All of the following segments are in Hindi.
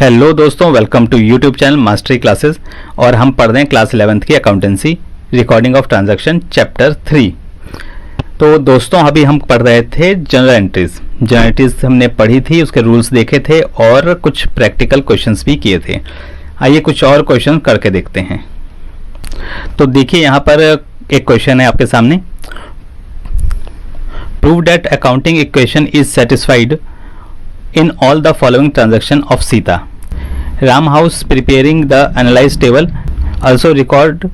हेलो दोस्तों, welcome to YouTube channel Mastery Classes. और हम पढ़ रहे हैं क्लास 11th की accountancy recording of transaction chapter 3। तो दोस्तों अभी हम पढ़ रहे थे जनरल एंट्रीज। जनरल एंट्रीज हमने पढ़ी थी, उसके रूल्स देखे थे और कुछ प्रैक्टिकल क्वेश्चंस भी किए थे। आइए कुछ और क्वेश्चन करके देखते हैं। तो देखिए यहाँ पर एक क्वेश्चन है आपके सामने। Prove that accounting equation is satisfied in all the following transaction of Sita. Ram House preparing the analyzed table also record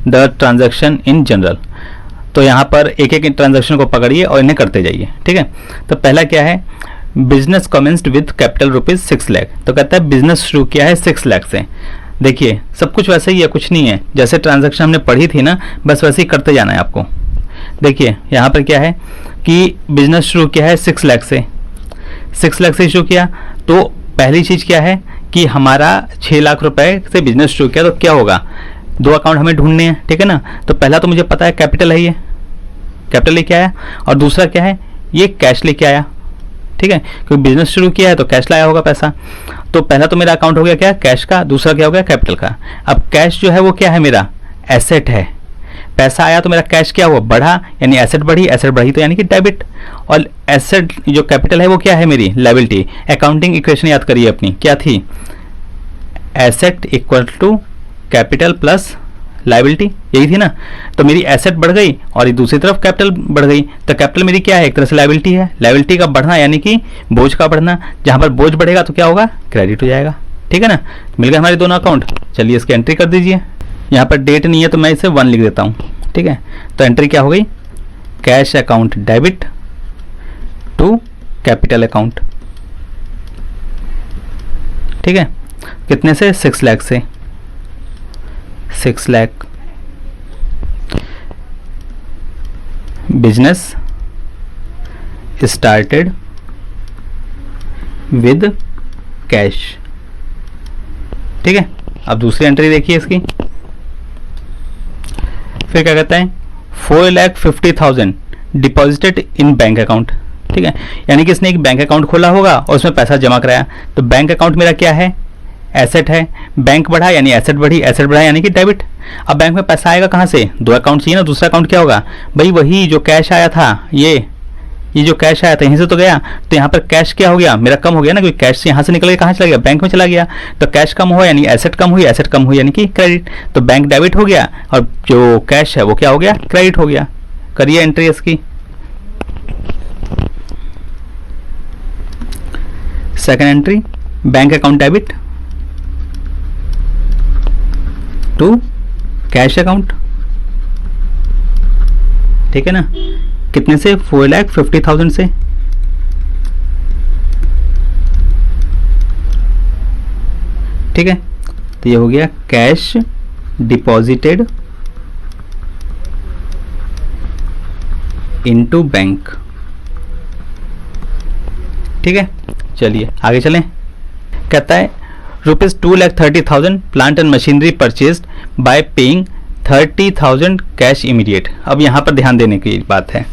the transaction in general. तो यहाँ पर एक एक ट्रांजैक्शन को पकड़िए और इन्हें करते जाइए, ठीक है। तो पहला क्या है, business commenced with capital rupees 6 lakh. तो कहता है बिजनेस शुरू किया है 6 लाख से। देखिए सब कुछ वैसे ही है, कुछ नहीं है, जैसे ट्रांजैक्शन हमने पढ़ी थी ना, बस वैसे ही करते जाना है आपको। देखिए यहाँ पर क्या है कि बिजनेस शुरू किया है 6 लाख से, 6 लाख से शुरू किया। तो पहली चीज क्या है कि हमारा 6 लाख रुपए से बिजनेस शुरू किया, तो क्या होगा, दो अकाउंट हमें ढूंढने हैं, ठीक है ना। तो पहला तो मुझे पता है कैपिटल है, ये कैपिटल लेके आया, और दूसरा क्या है, ये कैश लेके आया, ठीक है, क्योंकि बिजनेस शुरू किया है तो कैश लाया होगा पैसा। तो पहला तो मेरा अकाउंट हो गया क्या, कैश का, दूसरा क्या हो गया, कैपिटल का। अब कैश जो है वो क्या है, मेरा एसेट है। पैसा आया तो मेरा कैश क्या हुआ, बढ़ा, यानी एसेट बढ़ी, एसेट बढ़ी तो यानी कि डेबिट। और एसेट जो कैपिटल है वो क्या है, मेरी लायबिलिटी। अकाउंटिंग इक्वेशन याद करिए अपनी, क्या थी, asset equal to capital plus liability, यही थी ना। तो मेरी एसेट बढ़ गई और दूसरी तरफ कैपिटल बढ़ गई। तो कैपिटल मेरी क्या है, एक तरह से लायबिलिटी है। लायबिलिटी का बढ़ना यानी कि बोझ का बढ़ना, जहां पर बोझ बढ़ेगा तो क्या होगा, क्रेडिट हो जाएगा, ठीक है ना। मिल गए हमारे दोनों अकाउंट। चलिए इसकी एंट्री कर दीजिए। यहाँ पर डेट नहीं है तो मैं इसे 1 लिख देता हूँ, ठीक है। तो एंट्री क्या हो गई, cash account debit to capital account, ठीक है। कितने से, 6 लाख से, 6 lakh. Business started with cash, ठीक है। अब दूसरी एंट्री देखिए इसकी, फिर क्या कहता है, 4,50,000 डिपॉजिटेड इन बैंक अकाउंट, ठीक है। यानी कि इसने एक बैंक अकाउंट खोला होगा और उसमें पैसा जमा कराया। तो बैंक अकाउंट मेरा क्या है, एसेट है। बैंक बढ़ा यानी एसेट बढ़ी, एसेट बढ़ा यानी कि डेबिट। अब बैंक में पैसा आएगा कहाँ से, दो अकाउंट चाहिए ना, दूसरा अकाउंट क्या होगा भाई, वही जो कैश आया था, ये जो कैश आया था यहीं से तो गया। तो यहाँ पर कैश क्या हो गया, मेरा कम हो गया ना, क्योंकि कैश से यहाँ से निकल गया, कहाँ चला गया, बैंक में चला गया। तो कैश कम हुआ यानी एसेट कम हुई, एसेट कम हुई यानी कि क्रेडिट। तो बैंक डेबिट हो गया और जो कैश है वो क्या हो गया, क्रेडिट हो गया। करिए एंट्री इसकी। Second entry, bank account debit to cash account, ठीक है ना। कितने से, 4,50,000 से, ठीक है। तो ये हो गया कैश डिपॉजिटेड इनटू बैंक, ठीक है। चलिए आगे चलें। कहता है ₹2,30,000 plant and machinery purchased bye paying 30,000 cash immediate. अब यहाँ पर ध्यान देने की बात है,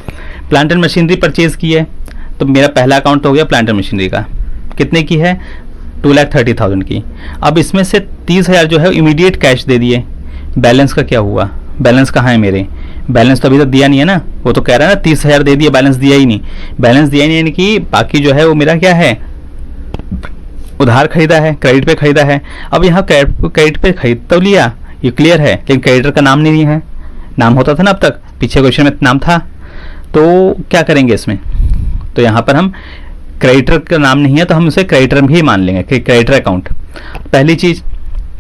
प्लांट एंड मशीनरी परचेज की है। तो मेरा पहला अकाउंट हो गया प्लांट एंड मशीनरी का, कितने की है, 2,30,000 की। अब इसमें से 30,000 जो है इमीडिएट कैश दे दिए। बैलेंस का क्या हुआ, बैलेंस कहाँ है मेरे, बैलेंस तो अभी तक दिया नहीं है ना। वो तो कह रहा है ना 30,000 दे दिए, बैलेंस दिया ही नहीं। बैलेंस दिया ही नहीं यानी कि बाकी जो है वो मेरा क्या है, उधार खरीदा है, क्रेडिट पे खरीदा है। अब यहाँ क्रेडिट पे खरीद तो लिया, ये क्लियर है, लेकिन क्रेडिटर का नाम नहीं है। नाम होता था ना अब तक, पीछे क्वेश्चन में नाम था। तो क्या करेंगे इसमें, तो यहाँ पर हम क्रेडिटर का नाम नहीं है तो हम उसे क्रेडिटर भी मान लेंगे कि क्रेडिटर अकाउंट। पहली चीज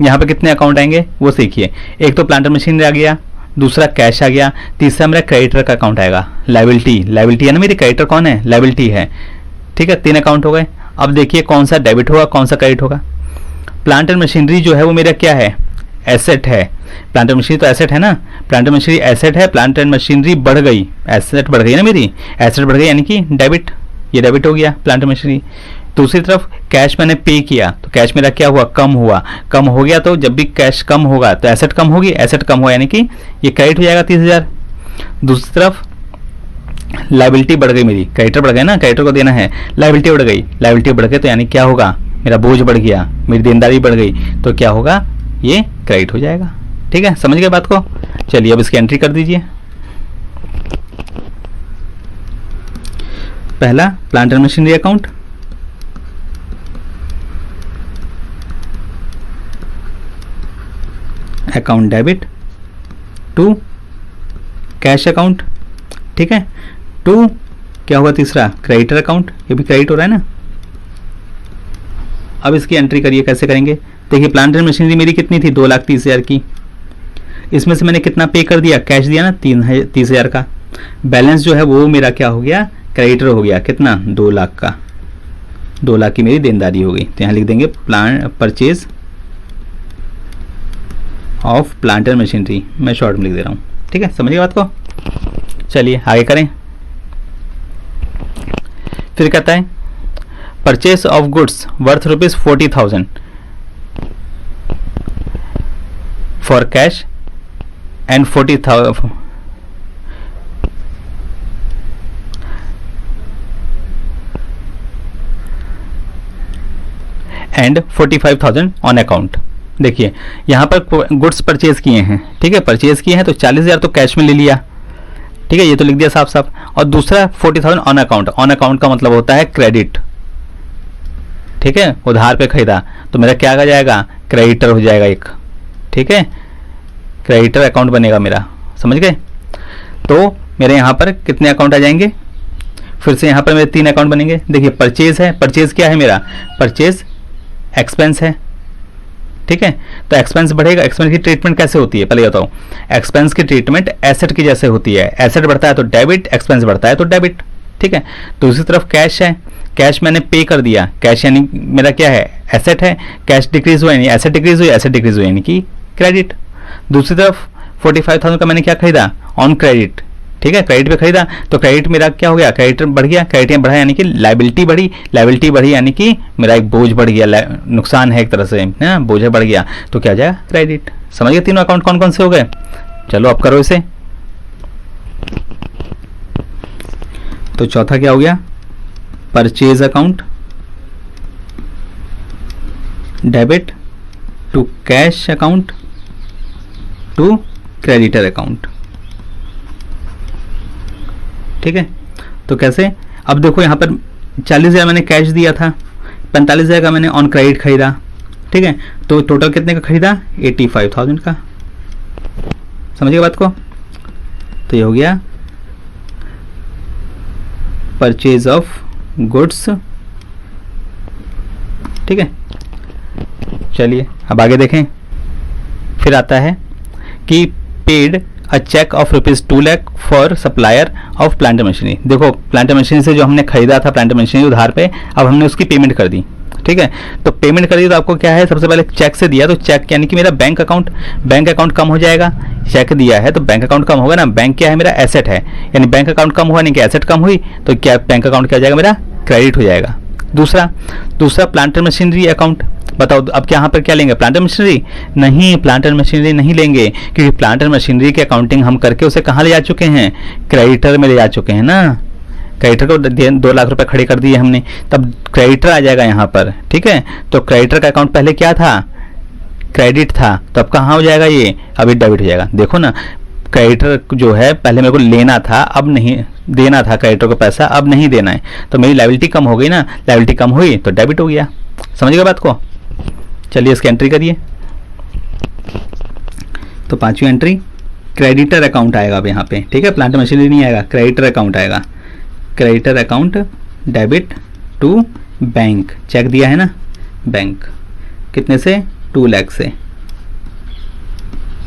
यहाँ पे कितने अकाउंट आएंगे वो सीखिए। एक तो प्लांट मशीनरी आ गया, दूसरा कैश आ गया, तीसरा मेरा क्रेडिटर का अकाउंट आएगा, लायबिलिटी। लायबिलिटी है ना मेरी, क्रेडिटर कौन है, लायबिलिटी है, ठीक है। 3 अकाउंट हो गए। अब देखिए कौन सा डेबिट होगा, कौन सा क्रेडिट होगा। प्लांट एंड मशीनरी जो है वो मेरा क्या है, एसेट है। प्लांट एंड मशीनरी तो एसेट है ना, प्लांट एंड मशीनरी एसेट है, प्लांट एंड मशीनरी बढ़ गई, एसेट बढ़ गई ना मेरी, एसेट बढ़ गई यानी कि डेबिट, ये डेबिट हो गया प्लांट एंड मशीनरी। दूसरी तरफ कैश मैंने पे किया तो कैश मेरा क्या हुआ, कम हुआ, कम हो गया। तो जब भी कैश कम होगा तो एसेट कम होगी, एसेट कम हुआ यानी कि ये क्रेडिट हो जाएगा 30,000। दूसरी तरफ लायबिलिटी बढ़ गई मेरी, क्रेडिटर बढ़ गया ना, क्रेडिटर को देना है, लायबिलिटी बढ़ गई, लायबिलिटी बढ़ गई तो यानी क्या होगा, मेरा बोझ बढ़ गया, मेरी देनदारी बढ़ गई, तो क्या होगा, ये क्रेडिट हो जाएगा। ठीक है, समझ गए बात को। चलिए अब इसकी एंट्री कर दीजिए। पहला plant and machinery account, account debit to cash account. ठीक है, टू क्या होगा तीसरा, क्रेडिटर अकाउंट, ये भी क्रेडिट हो रहा है ना। अब इसकी एंट्री करिए, कैसे करेंगे, देखिए प्लांट एंड मशीनरी मेरी कितनी थी, 2,30,000 की, इसमें से मैंने कितना पे कर दिया, कैश दिया ना 30,000 का, बैलेंस जो है वो मेरा क्या हो गया, क्रेडिटर हो गया, कितना, 2 लाख का, 2 लाख की मेरी देनदारी हो गई। तो यहाँ लिख देंगे plan purchase of plant and machinery, मैं शॉर्ट में लिख दे रहा हूँ। ठीक है, समझिए बात को। चलिए आगे करें। फिर कहता है purchase of goods worth ₹40,000 for cash and 40,000 and 45,000 on account. देखिए यहाँ पर गुड्स परचेज किए हैं, ठीक है, परचेज किए हैं तो 40,000 तो कैश में ले लिया, ठीक है, ये तो लिख दिया साफ साफ, और दूसरा 40,000 ऑन अकाउंट। ऑन अकाउंट का मतलब होता है क्रेडिट, ठीक है, उधार पे खरीदा, तो मेरा क्या आ जाएगा, क्रेडिटर हो जाएगा एक। ठीक है, क्रेडिटर अकाउंट बनेगा मेरा, समझ गए। तो मेरे यहाँ पर कितने अकाउंट आ जाएंगे, फिर से यहाँ पर मेरे 3 अकाउंट बनेंगे। देखिए परचेज है, परचेज क्या है मेरा, परचेज एक्सपेंस है, ठीक है, तो एक्सपेंस बढ़ेगा। एक्सपेंस की ट्रीटमेंट कैसे होती है पहले बताओ, एक्सपेंस की ट्रीटमेंट एसेट की जैसे होती है, एसेट बढ़ता है तो डेबिट, एक्सपेंस बढ़ता है तो डेबिट। ठीक है, दूसरी तरफ कैश है, कैश मैंने पे कर दिया, कैश यानी मेरा क्या है, एसेट है, कैश डिक्रीज हुआ यानी एसेट डिक्रीज हुई, एसेट डिक्रीज हुआ यानी कि क्रेडिट। दूसरी तरफ 45,000 का मैंने क्या खरीदा, ऑन क्रेडिट, ठीक है, क्रेडिट पे खरीदा, तो क्रेडिट मेरा क्या हो गया, क्रेडिट बढ़ गया, क्रेडिट बढ़ा यानी कि लायबिलिटी बढ़ी, लायबिलिटी बढ़ी यानी कि मेरा एक बोझ बढ़ गया, नुकसान है एक तरह से, है बोझ बढ़ गया, तो क्या जाएगा, क्रेडिट। समझ गए तीनों अकाउंट कौन कौन से हो गए। चलो अब करो इसे। तो चौथा क्या हो गया, purchase account debit to cash account to creditor account. ठीक है, तो कैसे, अब देखो यहाँ पर 40,000 मैंने कैश दिया था, 45,000 का मैंने ऑन क्रेडिट खरीदा, ठीक है, तो टोटल कितने का खरीदा, 85,000 का। समझिए बात को। तो ये हो गया परचेज ऑफ गुड्स। ठीक है, चलिए अब आगे देखें। फिर आता है कि paid a cheque of ₹2 lakh for supplier of plant machinery. देखो प्लांट मशीनरी से जो हमने खरीदा था प्लांट मशीनरी उधार पे, अब हमने उसकी पेमेंट कर दी, ठीक है, तो पेमेंट कर दी तो आपको क्या है, सबसे पहले चेक से दिया, तो चेक यानी कि मेरा बैंक अकाउंट कम हो जाएगा। चेक दिया है तो बैंक अकाउंट कम होगा ना, बैंक क्या है मेरा, एसेट है, यानी बैंक अकाउंट कम हुआ यानी कि एसेट कम हुई, तो क्या बैंक अकाउंट क्या हो जाएगा, मेरा क्रेडिट हो जाएगा। दूसरा प्लांट मशीनरी अकाउंट, बताओ अब यहाँ पर क्या लेंगे, प्लांट मशीनरी नहीं, प्लांट मशीनरी नहीं लेंगे, क्योंकि प्लांट मशीनरी की अकाउंटिंग हम करके उसे कहाँ ले जा चुके हैं, क्रेडिटर में ले जा चुके हैं ना, क्रेडिटर को 2 लाख रुपए खड़े कर दिए हमने, तब क्रेडिटर आ जाएगा यहाँ पर। ठीक है, तो क्रेडिटर का अकाउंट पहले क्या था, क्रेडिट था, तो अब कहाँ हो जाएगा, ये अभी डेबिट हो जाएगा। देखो ना, क्रेडिटर जो है पहले मेरे को लेना था, अब नहीं देना था क्रेडिटर को पैसा, अब नहीं देना है, तो मेरी लायबिलिटी कम हो गई ना, लायबिलिटी कम हुई तो डेबिट हो गया। समझ गए बात को। चलिए इसकी एंट्री करिए। तो 5वीं एंट्री क्रेडिटर अकाउंट आएगा अब यहाँ पे, ठीक है, प्लांट मशीनरी नहीं आएगा, क्रेडिटर अकाउंट आएगा। Creditor account debit to bank, cheque दिया है ना बैंक, कितने से, 2 लाख से,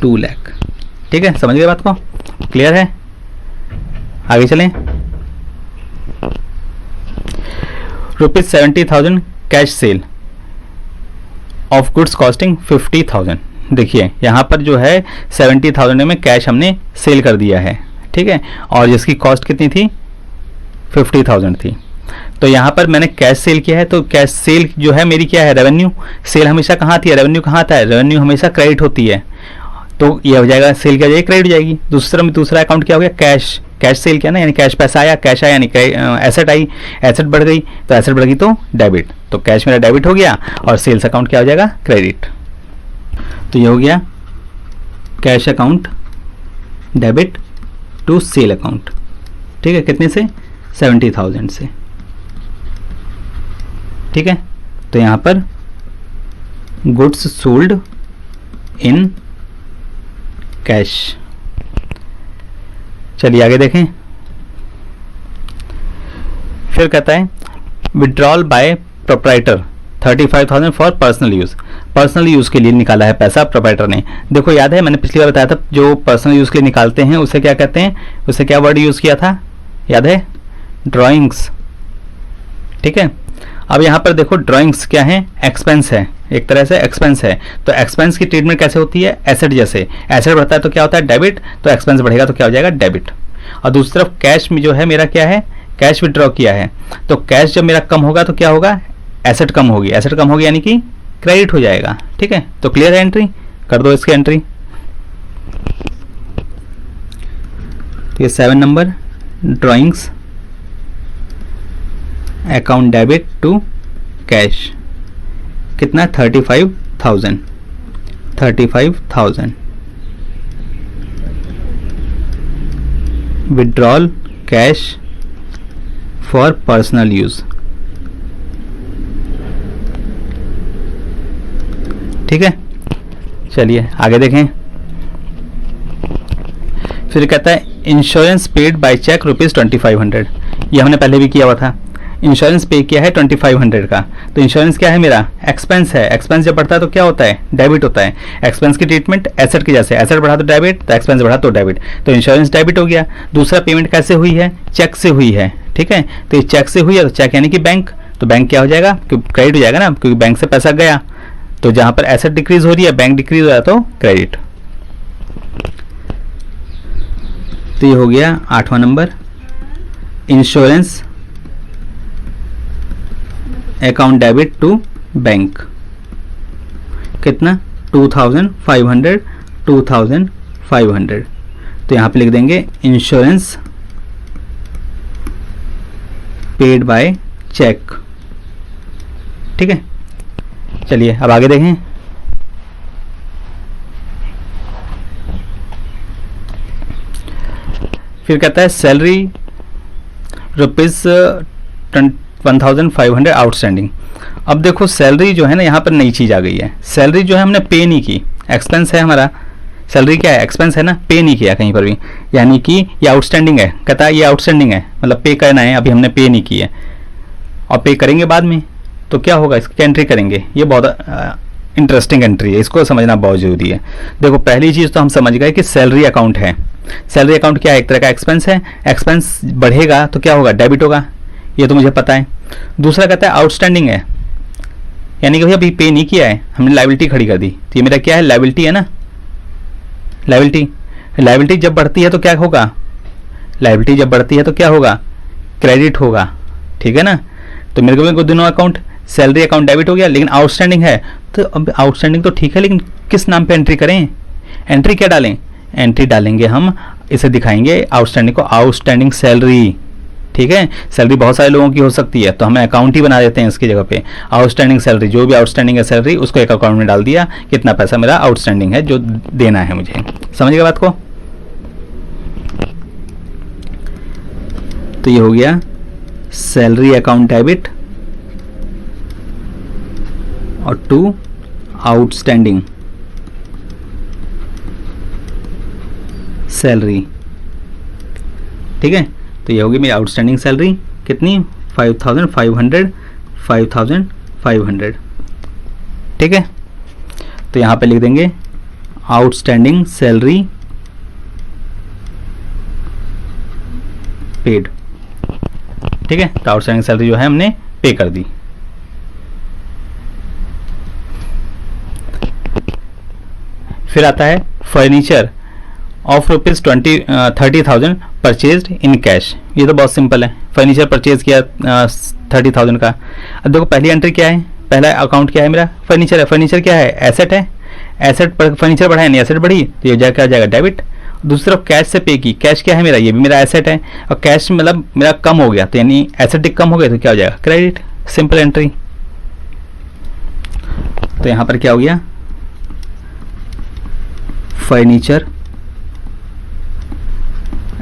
2 लाख। ठीक है, समझ गए बात को, क्लियर है। आगे चलें। ₹70,000 cash cell of goods costing 50,000। देखिए यहाँ पर जो है 70,000 में कैश हमने सेल कर दिया है, ठीक है, और जिसकी कॉस्ट कितनी थी, 50,000 थी। तो यहाँ पर मैंने कैश सेल किया है, तो कैश सेल जो है मेरी क्या है, रेवेन्यू। सेल हमेशा कहाँ थी, रेवेन्यू कहाँ था, रेवेन्यू हमेशा क्रेडिट होती है, तो ये हो जाएगा, सेल क्या हो जाएगी, क्रेडिट हो जाएगी। दूसरा अकाउंट क्या हो गया, कैश, कैश सेल किया ना, यानी कैश पैसा आया, कैश आया यानी एसेट आई, एसेट बढ़ गई, तो एसेट बढ़ गई तो डेबिट, तो तो कैश मेरा डेबिट हो गया और सेल्स अकाउंट क्या हो जाएगा, क्रेडिट। तो ये हो गया cash account debit to sale account. ठीक है, कितने से, 70,000 से। ठीक है, तो यहां पर गुड्स सोल्ड इन कैश। चलिए आगे देखें। फिर कहता है withdrawal by proprietor 35,000 for personal use. Personal use के लिए निकाला है पैसा प्रोप्राइटर ने। देखो याद है मैंने पिछली बार बताया था, जो पर्सनल यूज के लिए निकालते हैं उसे क्या कहते हैं, उसे क्या वर्ड यूज किया था, याद है, ड्राइंग्स। ठीक है, अब यहां पर देखो ड्राइंग्स क्या है, एक्सपेंस है, एक तरह से एक्सपेंस है। तो एक्सपेंस की ट्रीटमेंट कैसे होती है, एसेट जैसे। एसेट बढ़ता है तो क्या होता है, डेबिट, तो एक्सपेंस बढ़ेगा तो क्या हो जाएगा, डेबिट। और दूसरी तरफ कैश में जो है मेरा क्या है, कैश विड्रॉ किया है, तो कैश जब मेरा कम होगा तो क्या होगा, एसेट कम होगी। एसेट कम होगी यानी कि क्रेडिट हो जाएगा। ठीक है, तो क्लियर है, एंट्री कर दो इसकी एंट्री। तो ये 7 number drawings account debit to cash, कितना, 35,000। 35,000 withdrawal cash for personal use. ठीक है, चलिए आगे देखें। फिर कहता है इंश्योरेंस पेड बाय चेक ₹2500। ये हमने पहले भी किया हुआ था। इंश्योरेंस पे किया है 2500 का। तो इंश्योरेंस क्या है मेरा, एक्सपेंस है। एक्सपेंस जब बढ़ता है तो क्या होता है, डेबिट होता है। एक्सपेंस की ट्रीटमेंट एसेट की जैसे, एसेट बढ़ा तो डेबिट, तो एक्सपेंस बढ़ा तो डेबिट। तो इंश्योरेंस डेबिट हो गया। दूसरा पेमेंट कैसे हुई है, चेक से हुई है। ठीक है, तो ये चेक से हुई है, तो चेक यानी कि बैंक, तो बैंक क्या हो जाएगा, क्रेडिट हो जाएगा ना, क्योंकि बैंक से पैसा गया। तो जहां पर एसेट डिक्रीज हो रही है, बैंक डिक्रीज हो रहा है, तो क्रेडिट। तो ये हो गया 8वां नंबर, insurance account debit to bank, कितना, 2,500। 2,500। तो यहां पे लिख देंगे इंश्योरेंस पेड बाय चेक। ठीक है, चलिए अब आगे देखें। फिर कहता है सैलरी ₹1,500 आउटस्टैंडिंग। अब देखो सैलरी जो है ना, यहाँ पर नई चीज आ गई है। सैलरी जो है हमने पे नहीं की, एक्सपेंस है हमारा। सैलरी क्या है, एक्सपेंस है ना, पे नहीं किया कहीं पर भी, यानी कि ये आउटस्टैंडिंग है। कहता है ये आउटस्टैंडिंग है, मतलब पे करना है, अभी हमने पे नहीं की है और पे करेंगे बाद में। तो क्या होगा, इसकी एंट्री करेंगे। ये बहुत इंटरेस्टिंग एंट्री है, इसको समझना बहुत जरूरी है। देखो पहली चीज तो हम समझ गए कि सैलरी अकाउंट है। सैलरी अकाउंट क्या है, एक तरह का एक्सपेंस है। एक्सपेंस बढ़ेगा तो क्या होगा, डेबिट होगा, ये तो मुझे पता है। दूसरा कहता है आउटस्टैंडिंग है, यानी कि भैया अभी पे नहीं किया है, हमने लायबिलिटी खड़ी कर दी, तो ये मेरा क्या है, लायबिलिटी है ना, लायबिलिटी। लायबिलिटी जब बढ़ती है तो क्या होगा, लायबिलिटी जब बढ़ती है तो क्या होगा, क्रेडिट होगा। ठीक है ना, तो मेरे को दोनों अकाउंट, सैलरी अकाउंट डेबिट हो गया, लेकिन आउटस्टैंडिंग है। तो अब आउटस्टैंडिंग तो ठीक है, लेकिन किस नाम पे एंट्री करें, एंट्री क्या डालें, एंट्री डालेंगे हम, इसे दिखाएंगे आउटस्टैंडिंग को, आउटस्टैंडिंग सैलरी। ठीक है, सैलरी बहुत सारे लोगों की हो सकती है, तो हमें अकाउंट ही बना देते हैं इसकी जगह पे। आउटस्टैंडिंग सैलरी, जो भी आउटस्टैंडिंग है सैलरी, उसको एक अकाउंट में डाल दिया, कितना पैसा मेरा आउटस्टैंडिंग है जो देना है मुझे। समझ गए बात को। तो ये हो गया सैलरी अकाउंट डेबिट और टू आउटस्टैंडिंग सैलरी। ठीक है, तो ये होगी मेरी आउटस्टैंडिंग सैलरी, कितनी, 5,500। 5,500। ठीक है, तो यहां पे लिख देंगे आउटस्टैंडिंग सैलरी पेड। ठीक है, तो आउटस्टैंडिंग सैलरी जो है हमने पे कर दी। फिर आता है furniture of ₹30,000 purchased in cash. ये तो बहुत सिंपल है, फर्नीचर परचेज किया 30,000 का। अब देखो पहली एंट्री क्या है, पहला अकाउंट क्या है मेरा, फर्नीचर है। फर्नीचर क्या है, एसेट है। एसेट पर फर्नीचर बढ़ा है, नहीं एसेट बढ़ी, तो ये क्या जाएगा, डेबिट। दूसरी तरफ कैश से पे की, कैश क्या है मेरा, ये भी मेरा एसेट है, और कैश मतलब मेरा कम हो गया, तो यानी एसेट कम हो गया तो क्या हो जाएगा, क्रेडिट। Simple entry. तो यहाँ पर क्या हो गया, furniture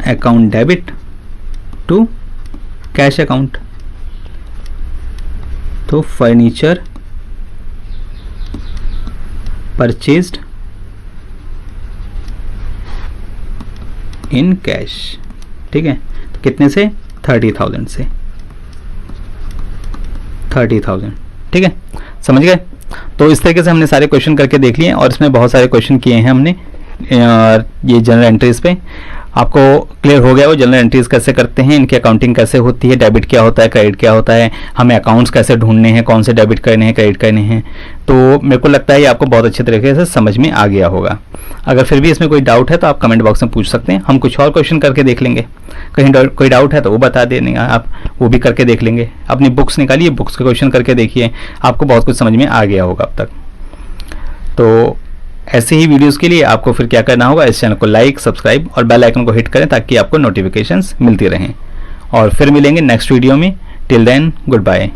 account debit to cash account. तो फर्नीचर परचेज्ड इन कैश, ठीक है। तो कितने से, 30,000 से, 30,000, ठीक है, समझ गए। तो इस तरीके से हमने सारे क्वेश्चन करके देख लिए और इसमें बहुत सारे क्वेश्चन किए हैं हमने ये जनरल एंट्रीज पे। आपको क्लियर हो गया वो जनरल एंट्रीज कैसे करते हैं, इनकी अकाउंटिंग कैसे होती है, डेबिट क्या होता है, क्रेडिट क्या होता है, हमें अकाउंट्स कैसे ढूंढने हैं, कौन से डेबिट करने हैं, क्रेडिट करने हैं। तो मेरे को लगता है ये आपको बहुत अच्छे तरीके से समझ में आ गया होगा। अगर फिर भी इसमें कोई डाउट है तो आप कमेंट बॉक्स में पूछ सकते हैं, हम कुछ और क्वेश्चन करके देख लेंगे। कहीं कोई डाउट है तो वो बता देंगे, आप वो भी करके देख लेंगे। अपनी बुक्स निकालिए, बुक्स के क्वेश्चन करके देखिए, आपको बहुत कुछ समझ में आ गया होगा अब तक। तो ऐसे ही वीडियोस के लिए आपको फिर क्या करना होगा, इस चैनल को लाइक, सब्सक्राइब और बेल आइकन को हिट करें ताकि आपको नोटिफिकेशंस मिलती रहें। और फिर मिलेंगे नेक्स्ट वीडियो में। Till then, good bye.